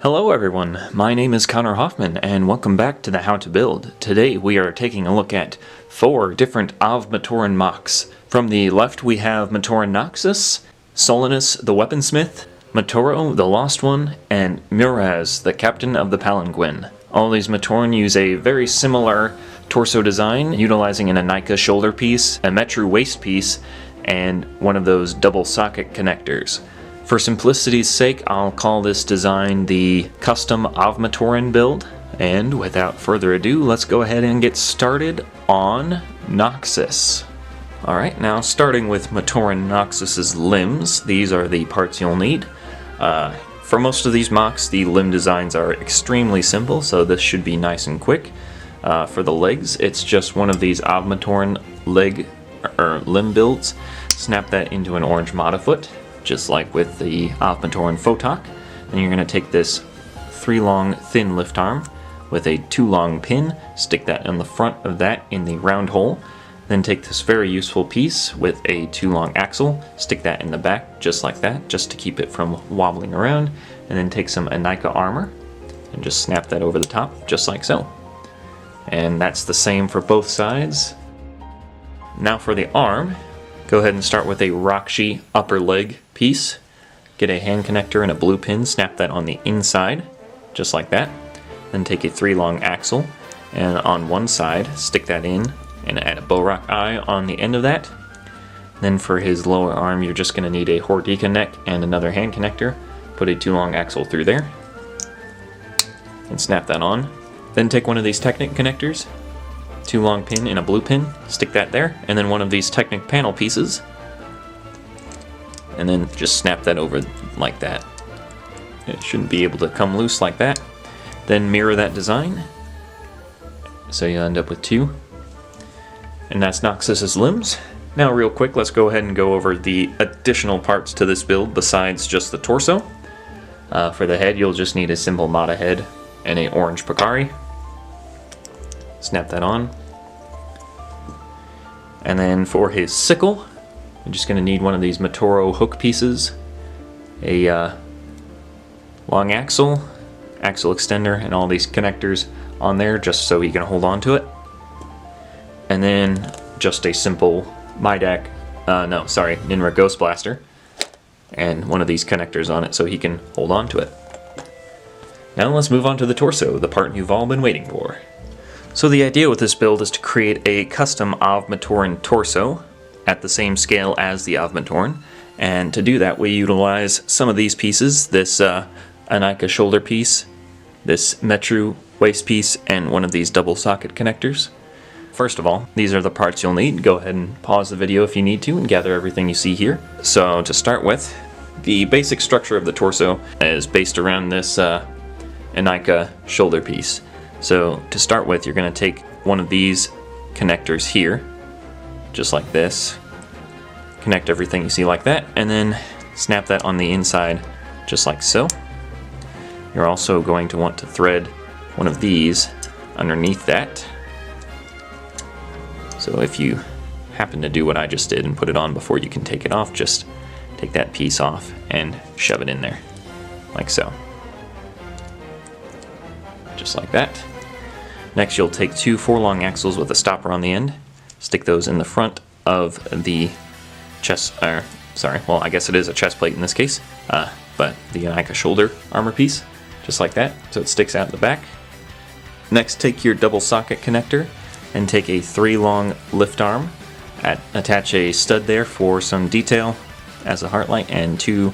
Hello everyone, my name is Connor Hoffman and welcome back to the How to Build. Today we are taking a look at 4 different Av-Matoran MOCs. From the left we have Matoran Knoxus, Solunus the Weaponsmith, Matoro the Lost One, and Muras the Captain of the Palanquin. All these Matoran use a very similar torso design, utilizing an Anika shoulder piece, a Metru waist piece, and one of those double socket connectors. For simplicity's sake, I'll call this design the custom Av-Matoran build. And without further ado, let's go ahead and get started on Knoxus. Alright, now starting with Matoran Knoxus's limbs, these are the parts you'll need. For most of these MOCs, the limb designs are extremely simple, so this should be nice and quick. For the legs, it's just one of these Av-Matoran leg or limb builds. Snap that into an orange Matafoot, just like with the Av-Matoran Photok. Then you're going to take this 3 long thin lift arm with a 2 long pin, stick that in the front of that in the round hole. Then take this very useful piece with a 2 long axle, stick that in the back just like that, just to keep it from wobbling around. And then take some Anika armor and just snap that over the top just like so. And that's the same for both sides. Now for the arm, go ahead and start with a Rakshi upper leg piece. Get a hand connector and a blue pin, snap that on the inside, just like that. Then take a 3 long axle, and on one side, stick that in, and add a Borak eye on the end of that. Then for his lower arm, you're just going to need a Hordika neck and another hand connector. Put a 2 long axle through there, and snap that on. Then take one of these Technic connectors, 2 long pin and a blue pin, stick that there, and then one of these Technic panel pieces, and then just snap that over like that. It shouldn't be able to come loose like that. Then mirror that design, so you end up with 2. And that's Knoxus's limbs. Now real quick, let's go ahead and go over the additional parts to this build besides just the torso. For the head, you'll just need a simple Mata head and a orange Pakari. Snap that on. And then for his sickle, you're just going to need one of these Matoro hook pieces, a long axle, axle extender, and all these connectors on there just so he can hold on to it. And then just a simple Ninra Ghost Blaster, and one of these connectors on it so he can hold on to it. Now let's move on to the torso, the part you've all been waiting for. So the idea with this build is to create a custom Av-Matoran torso at the same scale as the Av-Matoran, and to do that we utilize some of these pieces, this Anika shoulder piece, this Metru waist piece, and one of these double socket connectors. First of all, these are the parts you'll need. Go ahead and pause the video if you need to and gather everything you see here. So to start with, the basic structure of the torso is based around this Anika shoulder piece. So to start with, you're going to take one of these connectors here, just like this. Connect everything you see like that, and then snap that on the inside, just like so. You're also going to want to thread one of these underneath that. So if you happen to do what I just did and put it on before you can take it off, just take that piece off and shove it in there, like so. Just like that. Next you'll take 2 4 long axles with a stopper on the end, stick those in the front of the chest, well I guess it is a chest plate in this case, but the Anika shoulder armor piece, just like that, so it sticks out the back. Next take your double socket connector and take a 3 long lift arm, attach a stud there for some detail as a heartlight, and 2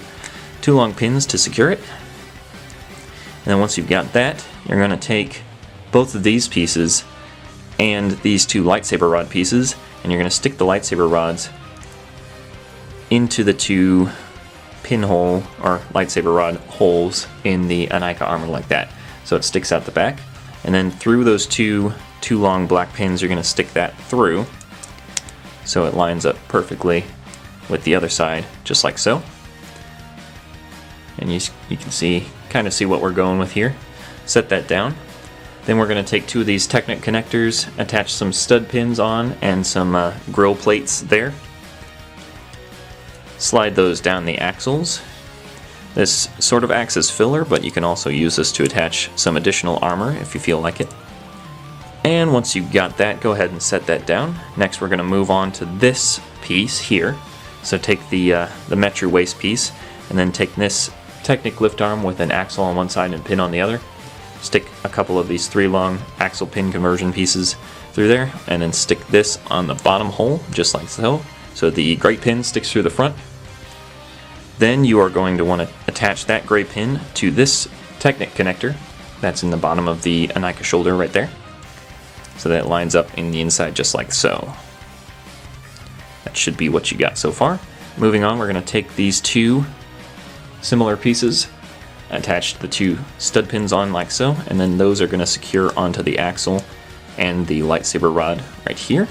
long pins to secure it. And then once you've got that, you're going to take both of these pieces and these 2 lightsaber rod pieces, and you're going to stick the lightsaber rods into the 2 pinhole or lightsaber rod holes in the Anika armor like that, so it sticks out the back. And then through those 2 long black pins, you're going to stick that through so it lines up perfectly with the other side, just like so. And you can kind of see what we're going with here. Set that down. Then we're going to take 2 of these Technic connectors, attach some stud pins on and some grill plates there. Slide those down the axles. This sort of acts as filler, but you can also use this to attach some additional armor if you feel like it. And once you've got that, go ahead and set that down. Next we're going to move on to this piece here. So take the Metru waist piece, and then take this Technic lift arm with an axle on one side and pin on the other. Stick a couple of these 3 long axle pin conversion pieces through there, and then stick this on the bottom hole, just like so. So the gray pin sticks through the front. Then you are going to want to attach that gray pin to this Technic connector that's in the bottom of the Anika shoulder right there. So that lines up in the inside just like so. That should be what you got so far. Moving on, we're going to take these 2 similar pieces, attach the 2 stud pins on like so, and then those are going to secure onto the axle and the lightsaber rod right here.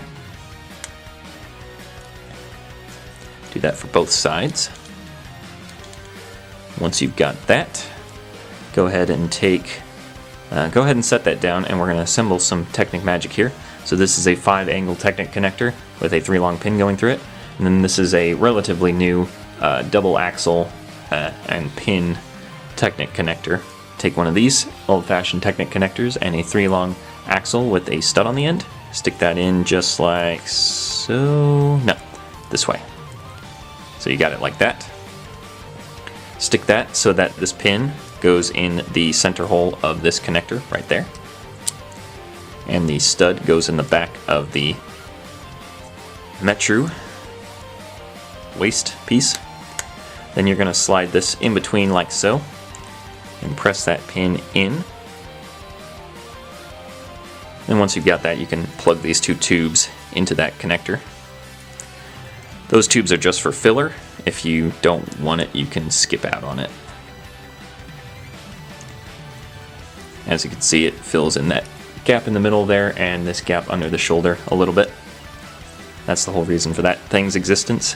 Do that for both sides. Once you've got that, go ahead and set that down, and we're going to assemble some Technic magic here. So this is a 5-angle Technic connector with a 3-long pin going through it, and then this is a relatively new double axle and pin Technic connector. Take one of these old-fashioned Technic connectors and a 3-long axle with a stud on the end. Stick that in just like so. No, this way. So you got it like that. Stick that so that this pin goes in the center hole of this connector right there. And the stud goes in the back of the Metru waist piece. Then you're going to slide this in between like so, and press that pin in. And once you've got that, you can plug these 2 tubes into that connector. Those tubes are just for filler. If you don't want it, you can skip out on it. As you can see, it fills in that gap in the middle there and this gap under the shoulder a little bit. That's the whole reason for that thing's existence.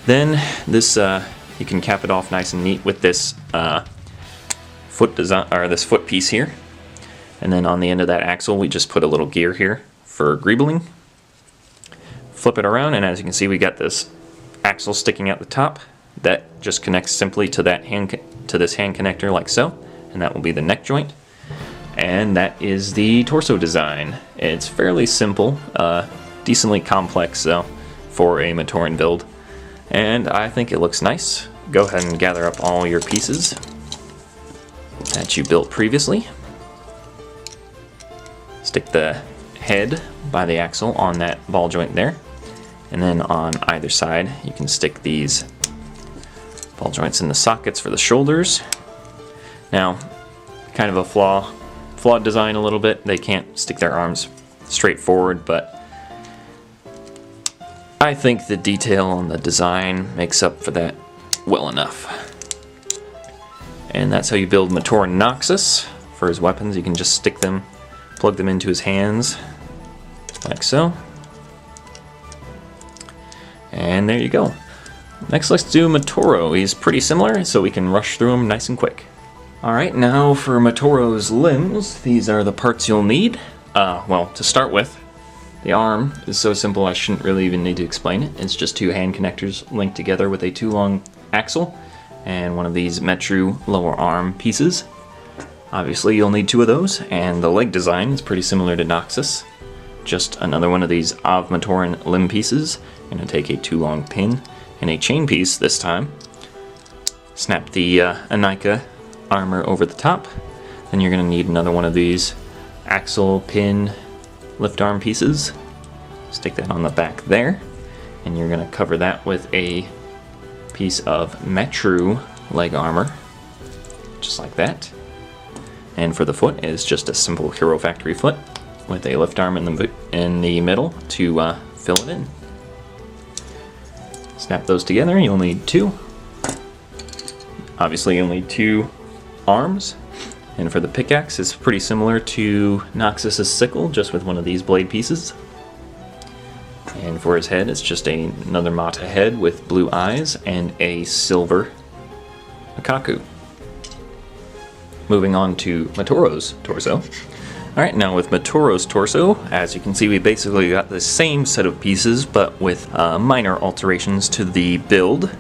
Then this you can cap it off nice and neat with this foot design, or this foot piece here. And then on the end of that axle, we just put a little gear here for greebling. Flip it around, and as you can see, we got this axle sticking out the top. That just connects simply to that this hand connector like so, and that will be the neck joint. And that is the torso design. It's fairly simple, decently complex though for a Matoran build, and I think it looks nice. Go ahead and gather up all your pieces that you built previously. Stick the head by the axle on that ball joint there, and then on either side you can stick these ball joints in the sockets for the shoulders. Now, kind of a flawed design a little bit. They can't stick their arms straight forward, but I think the detail on the design makes up for that well enough. And that's how you build Matoran Knoxus. For his weapons, you can just stick them, plug them into his hands, like so. And there you go. Next, let's do Matoro. He's pretty similar, so we can rush through him nice and quick. Alright, now for Matoro's limbs, these are the parts you'll need. Well, to start with, the arm is so simple I shouldn't really even need to explain it. It's just 2 hand connectors linked together with a 2-long axle and one of these Metru lower arm pieces. Obviously you'll need 2 of those, and the leg design is pretty similar to Knoxus. Just another one of these Av-Matoran limb pieces. I'm going to take a 2-long pin and a chain piece this time. Snap the Anika armor over the top. Then you're going to need another one of these axle pin lift arm pieces. Stick that on the back there, and you're going to cover that with a piece of Metru leg armor, just like that. And for the foot is just a simple Hero Factory foot with a lift arm in the middle to fill it in. Snap those together. You'll need 2. Obviously you'll need 2 arms. And for the pickaxe, it's pretty similar to Knoxus' sickle, just with one of these blade pieces. And for his head, it's just another Mata head with blue eyes and a silver Akaku. Moving on to Matoro's torso. Alright, now with Matoro's torso, as you can see, we basically got the same set of pieces, but with minor alterations to the build.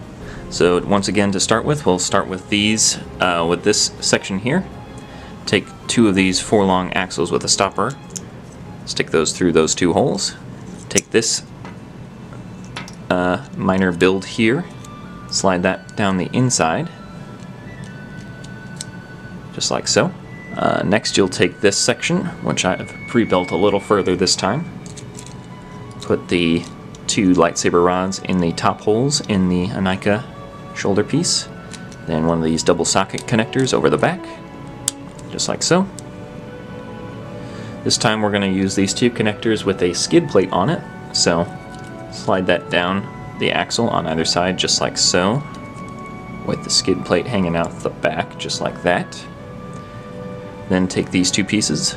So once again, to start with, we'll start with these, with this section here. Take 2 of these 4 long axles with a stopper, stick those through those 2 holes. Take this minor build here, slide that down the inside, just like so. Next you'll take this section, which I've pre-built a little further this time. Put the 2 lightsaber rods in the top holes in the Anika shoulder piece. Then one of these double socket connectors over the back, just like so. This time we're going to use these 2 connectors with a skid plate on it, so slide that down the axle on either side just like so, with the skid plate hanging out the back just like that. Then take these 2 pieces,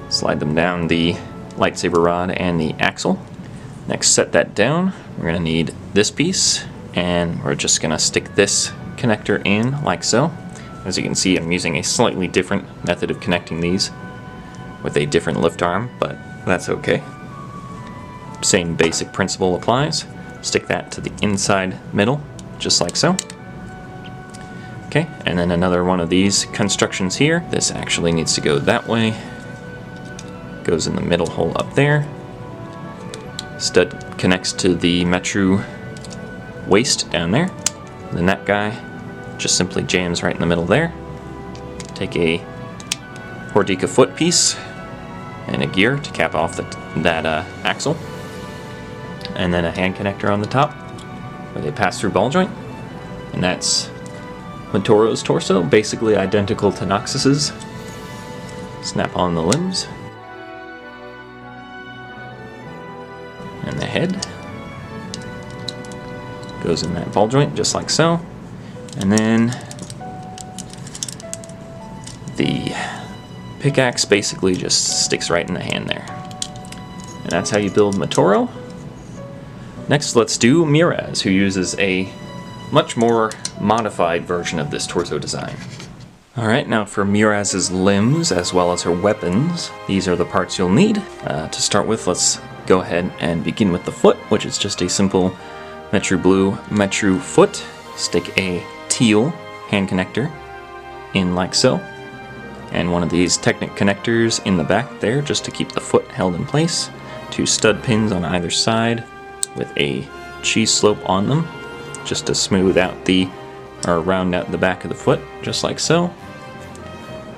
slide them down the lightsaber rod and the axle. Next, set that down. We're going to need this piece, and we're just going to stick this connector in like so. As you can see, I'm using a slightly different method of connecting these with a different lift arm, but that's okay. Same basic principle applies. Stick that to the inside middle, just like so. Okay, and then another one of these constructions here. This actually needs to go that way. Goes in the middle hole up there. Stud connects to the Metru waist down there. Then that guy just simply jams right in the middle there. Take a Hordika foot piece and a gear to cap off that axle. And then a hand connector on the top with a pass-through ball joint. And that's Matoro's torso, basically identical to Knoxus's. Snap on the limbs. And the head goes in that ball joint just like so. And then the pickaxe basically just sticks right in the hand there. And that's how you build Matoro. Next, let's do Muras, who uses a much more modified version of this torso design. Alright, now for Muras's limbs as well as her weapons, these are the parts you'll need. To start with, let's go ahead and begin with the foot, which is just a simple Metru Blue Metru foot. Stick a teal hand connector in like so, and one of these Technic connectors in the back there just to keep the foot held in place. 2 stud pins on either side with a cheese slope on them just to smooth out or round out the back of the foot, just like so.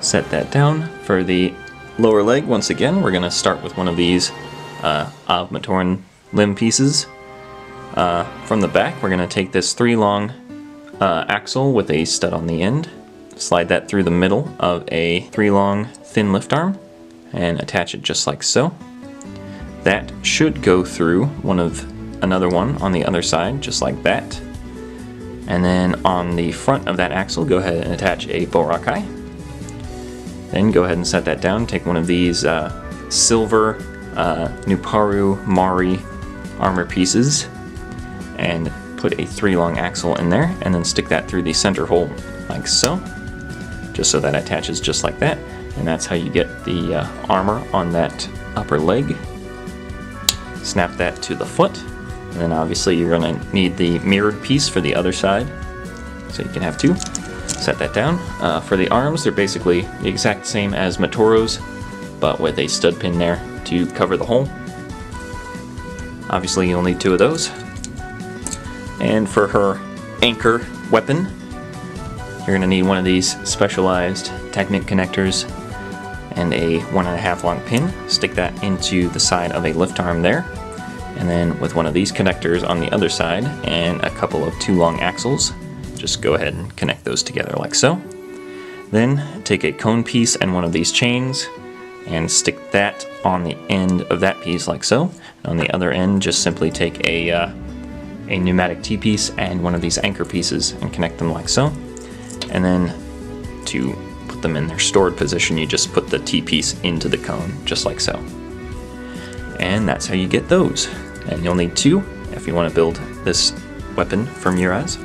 Set that down. For the lower leg, once again, we're going to start with one of these Av-Matoran limb pieces. From the back, we're going to take this 3 long axle with a stud on the end, slide that through the middle of a 3 long thin lift arm, and attach it just like so. That should go through another one on the other side, just like that. And then on the front of that axle, go ahead and attach a Borakai. Then go ahead and set that down. Take one of these silver Nuparu Mari armor pieces and put a 3 long axle in there, and then stick that through the center hole like so, just so that attaches just like that. And that's how you get the armor on that upper leg. Snap that to the foot, and then obviously you're going to need the mirrored piece for the other side, so you can have 2. Set that down. For the arms, they're basically the exact same as Matoro's, but with a stud pin there to cover the hole. Obviously you'll need 2 of those. And for her anchor weapon, you're going to need one of these specialized Technic connectors and a 1.5 long pin. Stick that into the side of a lift arm there. And then with one of these connectors on the other side and a couple of 2 long axles, just go ahead and connect those together like so. Then take a cone piece and one of these chains and stick that on the end of that piece like so. And on the other end, just simply take a pneumatic T-piece and one of these anchor pieces and connect them like so. And then to put them in their stored position, you just put the T-piece into the cone, just like so. And that's how you get those. And you'll need 2 if you want to build this weapon for Muras.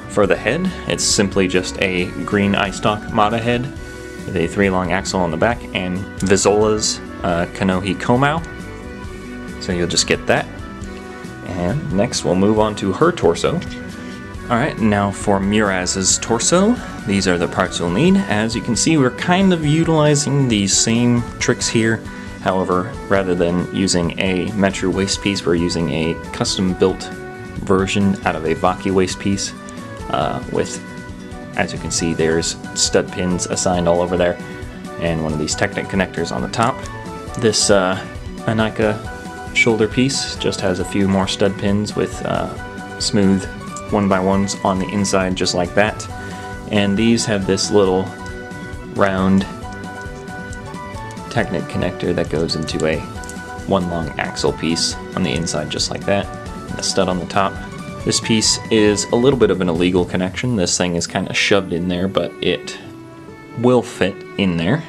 For the head, it's simply just a green eye stalk Mata head with a 3 long axle on the back and Vizola's Kanohi Komau. So you'll just get that. And next we'll move on to her torso. Alright, now for Muras's torso, these are the parts you'll need. As you can see, we're kind of utilizing these same tricks here. However, rather than using a Metro waist piece, we're using a custom-built version out of a Vaki waist piece with, as you can see, there's stud pins assigned all over there, and one of these Technic connectors on the top. This Anika shoulder piece just has a few more stud pins with smooth 1x1s on the inside, just like that. And these have this little round Technic connector that goes into a one long axle piece on the inside, just like that, and a stud on the top. This piece is a little bit of an illegal connection. This thing is kind of shoved in there, but it will fit in there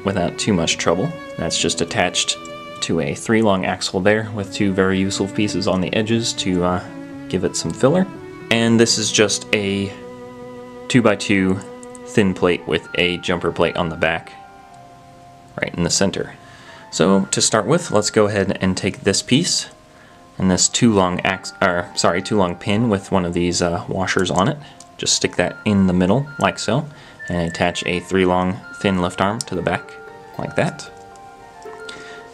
without too much trouble. That's just attached to a 3-long axle there with 2 very useful pieces on the edges to give it some filler. And this is just a 2x2 thin plate with a jumper plate on the back right in the center. So to start with, let's go ahead and take this piece and this 2-long pin with one of these washers on it. Just stick that in the middle like so, and attach a 3-long thin lift arm to the back like that,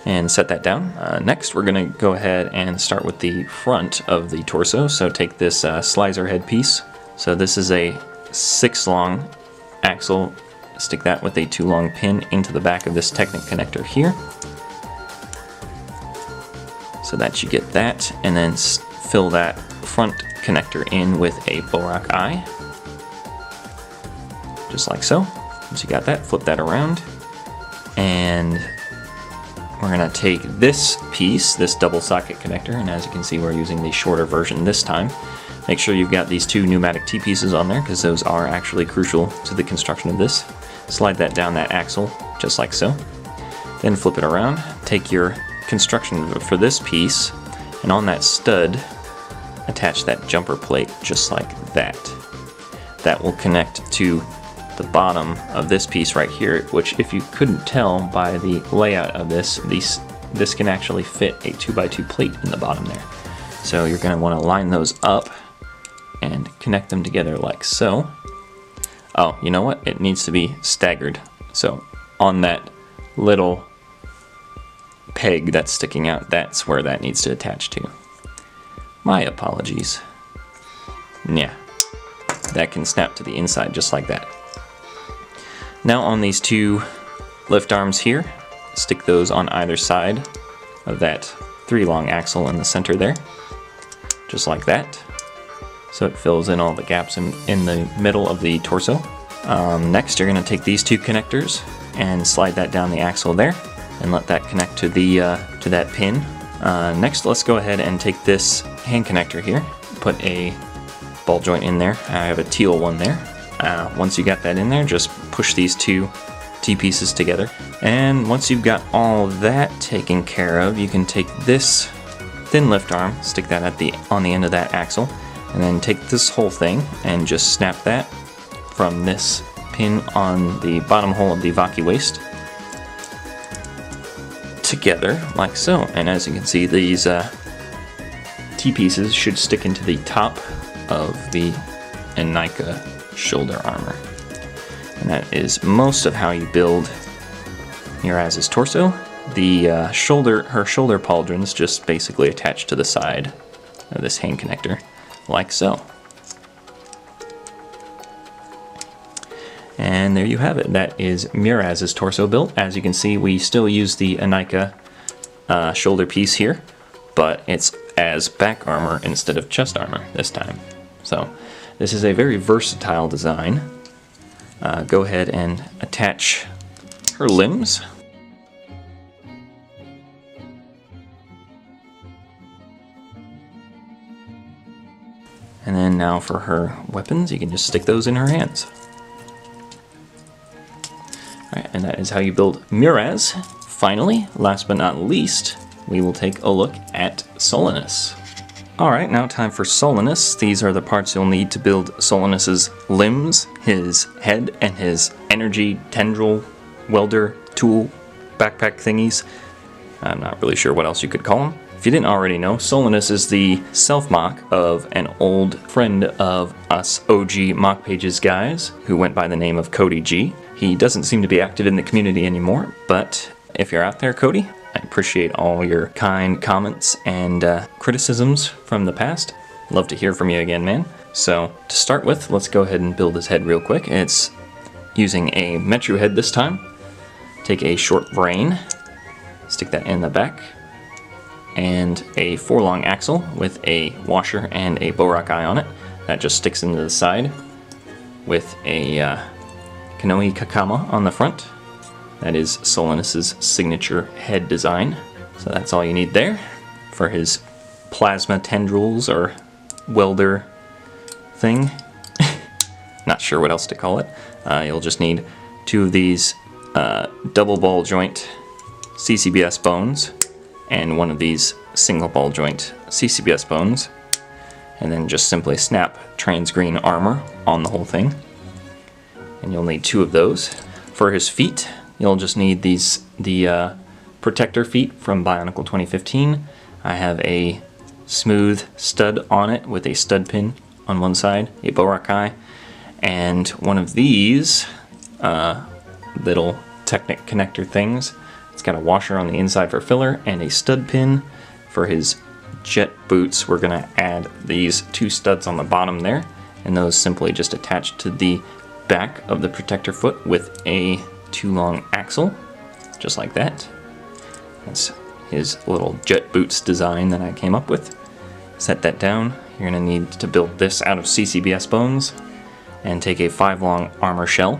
and set that down. Next we're going to go ahead and start with the front of the torso. So take this slicer head piece. So this is a 6-long axle. Stick that with a 2-long pin into the back of this Technic connector here, so that you get that, and then fill that front connector in with a Borak eye, just like so. Once you got that, flip that around, and we're going to take this piece, this double socket connector, and as you can see, we're using the shorter version this time. Make sure you've got these 2 pneumatic T-pieces on there, because those are actually crucial to the construction of this. Slide that down that axle, just like so. Then flip it around, take your construction for this piece, and on that stud, attach that jumper plate, just like that. That will connect to the bottom of this piece right here, which, if you couldn't tell by the layout of this can actually fit a 2x2 plate in the bottom there. So you're going to want to line those up and connect them together like so. Oh, you know what? It needs to be staggered. So on that little peg that's sticking out, that's where that needs to attach to. My apologies. Yeah, that can snap to the inside just like that. Now on these 2 lift arms here, stick those on either side of that 3-long axle in the center there, just like that. So it fills in all the gaps in the middle of the torso. Next, you're going to take these 2 connectors and slide that down the axle there, and let that connect to that pin. Next, let's go ahead and take this hand connector here, put a ball joint in there. I have a teal one there. Once you got that in there, just push these 2 T-pieces together. And once you've got all that taken care of, you can take this thin lift arm, stick that on the end of that axle, and then take this whole thing and just snap that from this pin on the bottom hole of the Vaki waist together like so. And as you can see, these T-pieces should stick into the top of the Anika shoulder armor. And that is most of how you build Muras's torso. The her shoulder pauldrons just basically attach to the side of this hand connector, like so. And there you have it. That is Muras's torso built. As you can see, we still use the Anika shoulder piece here, but it's as back armor instead of chest armor this time. So this is a very versatile design. Go ahead and attach her limbs. And then now for her weapons, you can just stick those in her hands. Alright, and that is how you build Muras. Finally, last but not least, we will take a look at Solunus. Alright, now time for Solunus. These are the parts you'll need to build Solunus's limbs, his head, and his energy tendril welder tool backpack thingies. I'm not really sure what else you could call them. If you didn't already know, Solunus is the self-mock of an old friend of us OG mock pages guys who went by the name of Cody G. He doesn't seem to be active in the community anymore, but if you're out there, Cody, I appreciate all your kind comments and criticisms from the past. Love to hear from you again, man. So to start with, let's go ahead and build his head real quick. It's using a Metru head this time. Take a short brain, stick that in the back, and a 4-long axle with a washer and a Borak eye on it. That just sticks into the side with a Kanoi Kakama on the front. That is Solunus's signature head design. So that's all you need there for his plasma tendrils or welder thing. Not sure what else to call it. You'll just need 2 of these double ball joint CCBS bones and 1 of these single ball joint CCBS bones, and then just simply snap trans-green armor on the whole thing. And you'll need 2 of those. For his feet, you'll just need the protector feet from Bionicle 2015. I have a smooth stud on it with a stud pin on one side, a Borak eye, and 1 of these little Technic connector things. It's got a washer on the inside for filler and a stud pin. For his jet boots, we're going to add these 2 studs on the bottom there, and those simply just attach to the back of the protector foot with a 2-long axle, just like that. That's his little jet boots design that I came up with. Set that down. You're going to need to build this out of CCBS bones and take a 5-long armor shell.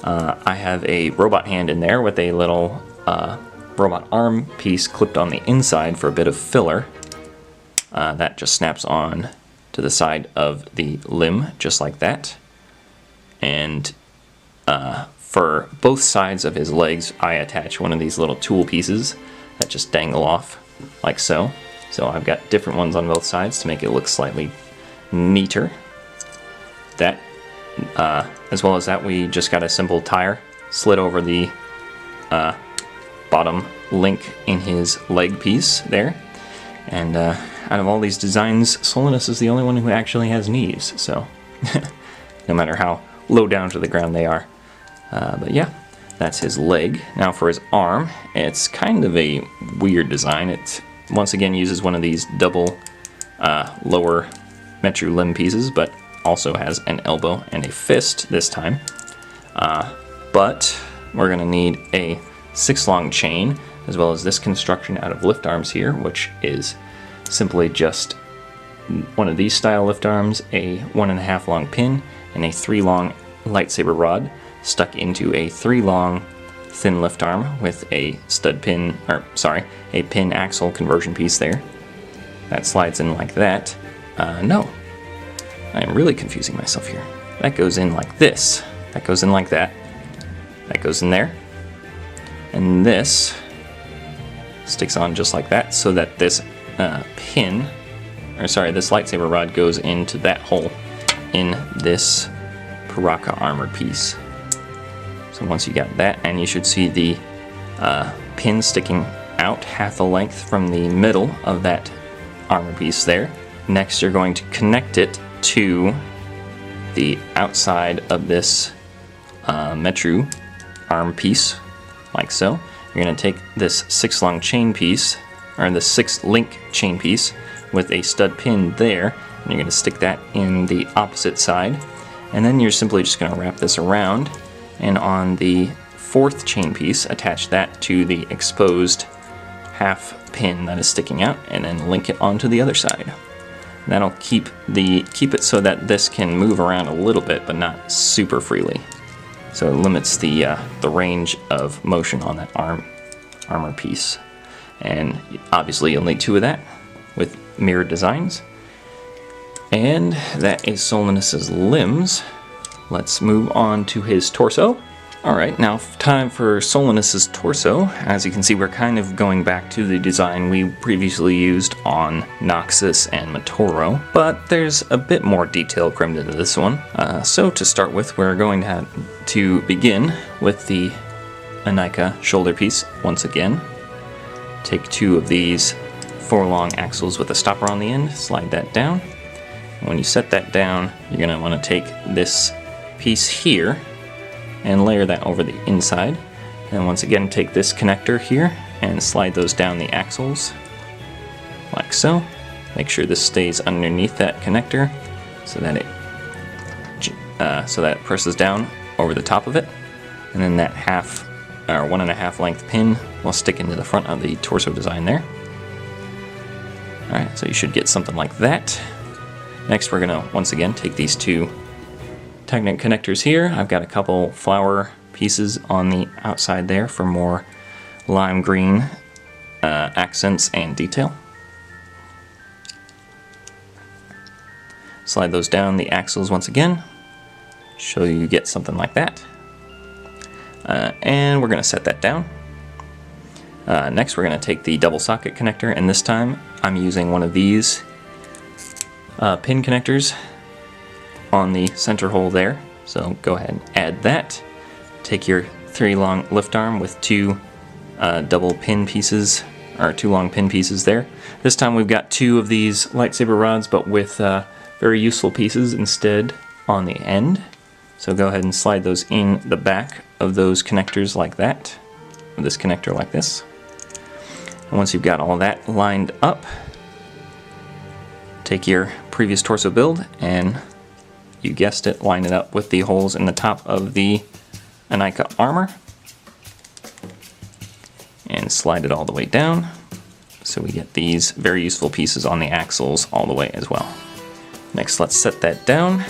I have a robot hand in there with a little robot arm piece clipped on the inside for a bit of filler. That just snaps on to the side of the limb, just like that. And for both sides of his legs, I attach 1 of these little tool pieces that just dangle off, like so. So I've got different ones on both sides to make it look slightly neater. That, as well as that, we just got a simple tire slid over the bottom link in his leg piece there. And out of all these designs, Solunus is the only one who actually has knees, so no matter how low down to the ground they are. But yeah, that's his leg. Now for his arm, it's kind of a weird design. It once again uses 1 of these double lower Metru limb pieces, but also has an elbow and a fist this time. But we're going to need a 6-long chain, as well as this construction out of lift arms here, which is simply just 1 of these style lift arms, a 1.5 long pin, and a 3-long lightsaber rod stuck into a 3-long thin lift arm with a stud pin, a pin axle conversion piece there. That slides in like that. No, I am really confusing myself here. That goes in like this. That goes in like that. That goes in there. And this sticks on just like that, so that this this lightsaber rod goes into that hole in this Paraka armor piece. So once you got that, and you should see the pin sticking out half the length from the middle of that armor piece there. Next, you're going to connect it to the outside of this Metru arm piece, like so. You're going to take this 6-long chain piece, or the 6-link chain piece, with a stud pin there, and you're going to stick that in the opposite side. And then you're simply just going to wrap this around, and on the 4th chain piece, attach that to the exposed half pin that is sticking out, and then link it onto the other side. That'll keep it so that this can move around a little bit, but not super freely. So it limits the range of motion on that armor piece. And obviously you'll need 2 of that with mirrored designs. And that is Solunus's limbs. Let's move on to his torso. Alright, now time for Solunus's torso. As you can see, we're kind of going back to the design we previously used on Knoxus and Matoro, but there's a bit more detail crammed into this one. So to start with, we're going to begin with the Anika shoulder piece once again. Take 2 of these 4 long axles with a stopper on the end, slide that down. When you set that down, you're going to want to take this piece here and layer that over the inside. And once again, take this connector here and slide those down the axles, like so. Make sure this stays underneath that connector so that it presses down over the top of it. And then that 1.5 length pin will stick into the front of the torso design there. Alright, so you should get something like that. Next, we're going to once again take these 2 Technic connectors here. I've got a couple flower pieces on the outside there for more lime green accents and detail. Slide those down the axles once again. Show you get something like that. And we're going to set that down. Next, we're going to take the double socket connector, and this time I'm using one of these pin connectors on the center hole there. So go ahead and add that. Take your 3 long lift arm with 2 double pin pieces, or 2 long pin pieces there. This time we've got 2 of these lightsaber rods, but with very useful pieces instead on the end. So go ahead and slide those in the back of those connectors like that, with this connector like this. And once you've got all that lined up, take your previous torso build and, you guessed it, line it up with the holes in the top of the Anika armor and slide it all the way down so we get these very useful pieces on the axles all the way as well. Next, let's set that down.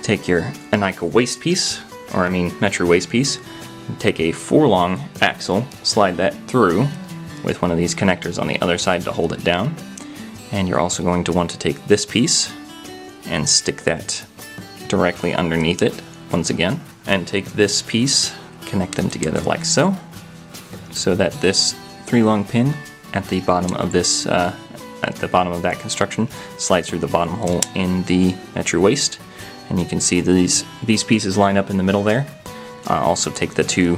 Take your Anika waist piece, or Metru waist piece, and take a 4 long axle, slide that through with one of these connectors on the other side to hold it down. And you're also going to want to take this piece and stick that directly underneath it once again, and take this piece, connect them together like so, so that this 3 long pin at the bottom of this at the bottom of that construction slides through the bottom hole in the Metru waist. And you can see these pieces line up in the middle there. Also take the two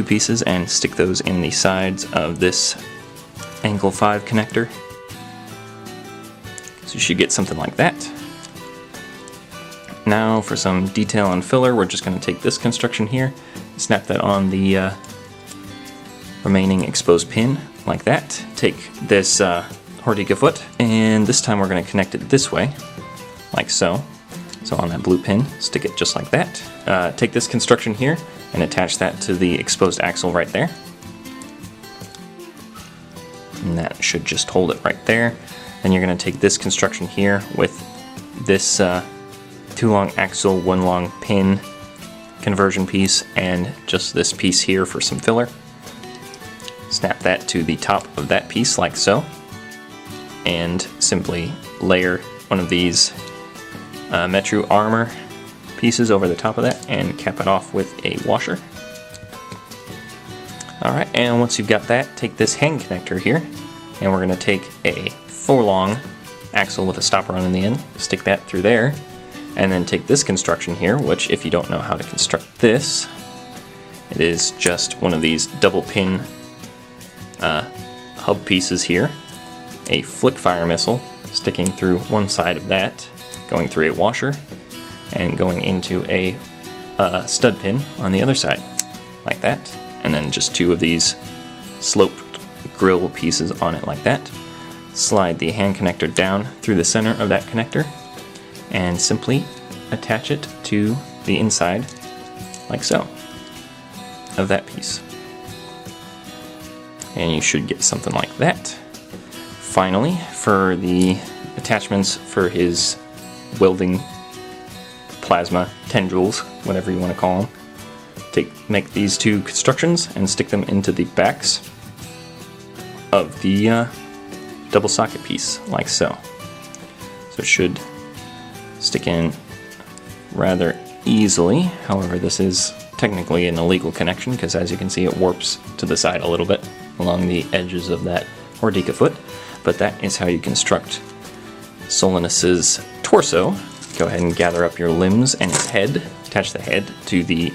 pieces and stick those in the sides of this angle 5 connector. So you should get something like that. Now for some detail and filler, we're just going to take this construction here, snap that on the remaining exposed pin like that. Take this Hortica foot, and this time we're going to connect it this way, like so. So on that blue pin, stick it just like that. Take this construction here and attach that to the exposed axle right there. And that should just hold it right there. Then you're going to take this construction here with this 2 long axle, 1 long pin conversion piece, and just this piece here for some filler. Snap that to the top of that piece like so. And simply layer one of these Metru armor pieces over the top of that and cap it off with a washer. Alright, and once you've got that, take this hand connector here, and we're going to take a 4 long axle with a stopper on the end, stick that through there, and then take this construction here, which, if you don't know how to construct this, it is just one of these double pin hub pieces here, a flick fire missile sticking through one side of that, going through a washer, and going into a stud pin on the other side, like that. And then just 2 of these sloped grill pieces on it like that. Slide the hand connector down through the center of that connector, and simply attach it to the inside, like so, of that piece. And you should get something like that. Finally, for the attachments for his welding plasma tendrils, whatever you want to call them, make these 2 constructions and stick them into the backs of the double socket piece, like so. So it should stick in rather easily. However, this is technically an illegal connection because, as you can see, it warps to the side a little bit along the edges of that Hortica foot. But that is how you construct Solunus's torso. Go ahead and gather up your limbs and his head. Attach the head to the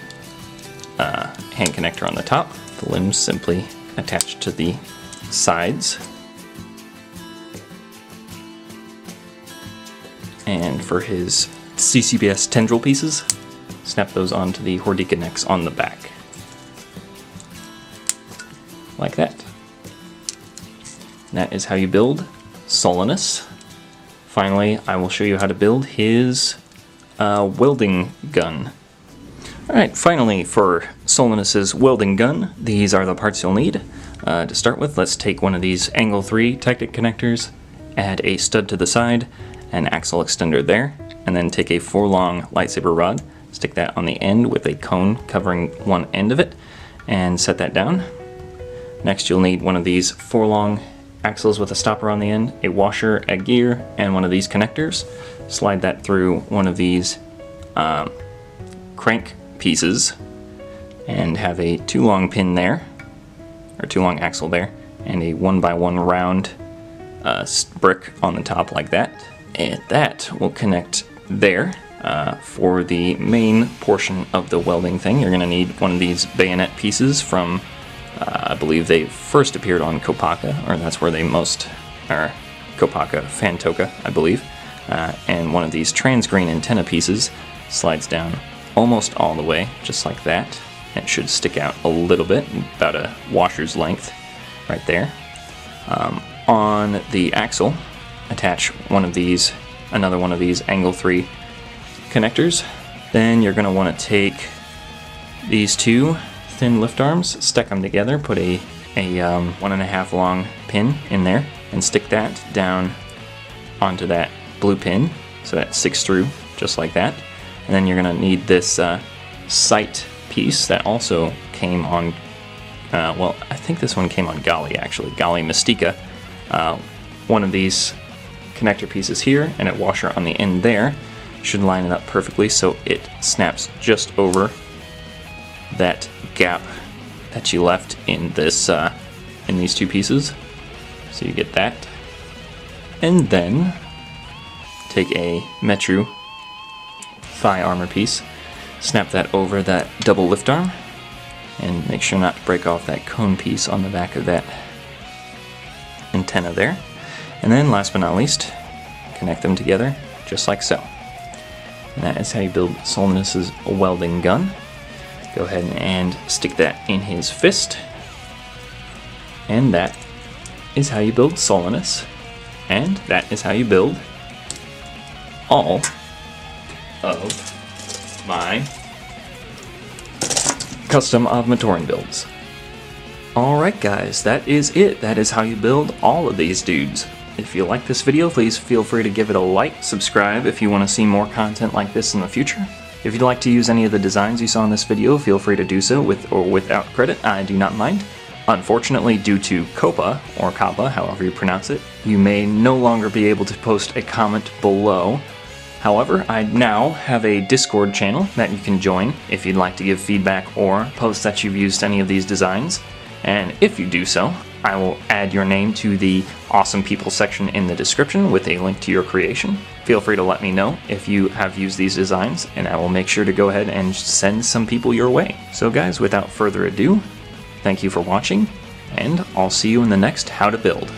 hand connector on the top. The limbs simply attach to the sides And for his CCBS tendril pieces, snap those onto the Hordika necks on the back. Like that. And that is how you build Solunus. Finally, I will show you how to build his welding gun. Alright, finally for Solunus's welding gun, these are the parts you'll need. To start with, let's take one of these angle 3 Tactic connectors, add a stud to the side, an axle extender there, and then take a 4-long lightsaber rod, stick that on the end with a cone covering one end of it, and set that down. Next you'll need one of these 4-long axles with a stopper on the end, a washer, a gear, and one of these connectors. Slide that through one of these crank pieces, and have a 2-long pin there, or 2-long axle there, and a 1x1 round brick on the top like that. And that will connect there. For the main portion of the welding thing, you're going to need one of these bayonet pieces from, I believe they first appeared on Kopaka, or that's where they most are, Kopaka Fantoka, I believe. And one of these transgreen antenna pieces slides down almost all the way, just like that. It should stick out a little bit, about a washer's length, right there. On the axle, attach one of these, another one of these angle 3 connectors. Then you're going to want to take these 2 thin lift arms, stack them together, put a 1.5 long pin in there, and stick that down onto that blue pin, so that sticks through just like that. And then you're going to need this sight piece that also came on, well, I think this one came on Gali actually, Gali Mystica. One of these connector pieces here and a washer on the end there should line it up perfectly so it snaps just over that gap that you left in this in these 2 pieces. So you get that. And then take a Metru thigh armor piece, snap that over that double lift arm, and make sure not to break off that cone piece on the back of that antenna there. And then last but not least, connect them together just like so. And that is how you build Solunus's welding gun. Go ahead and stick that in his fist. And that is how you build Solunus. And that is how you build all of my custom Av-Matoran builds. Alright guys, that is it. That is how you build all of these dudes. If you like this video, please feel free to give it a like, subscribe if you want to see more content like this in the future. If you'd like to use any of the designs you saw in this video, feel free to do so with or without credit, I do not mind. Unfortunately, due to Koppa, or Kappa, however you pronounce it, you may no longer be able to post a comment below. However, I now have a Discord channel that you can join if you'd like to give feedback or post that you've used any of these designs. And if you do so, I will add your name to the Awesome People section in the description with a link to your creation. Feel free to let me know if you have used these designs, and I will make sure to go ahead and send some people your way. So guys, without further ado, thank you for watching, and I'll see you in the next How to Build.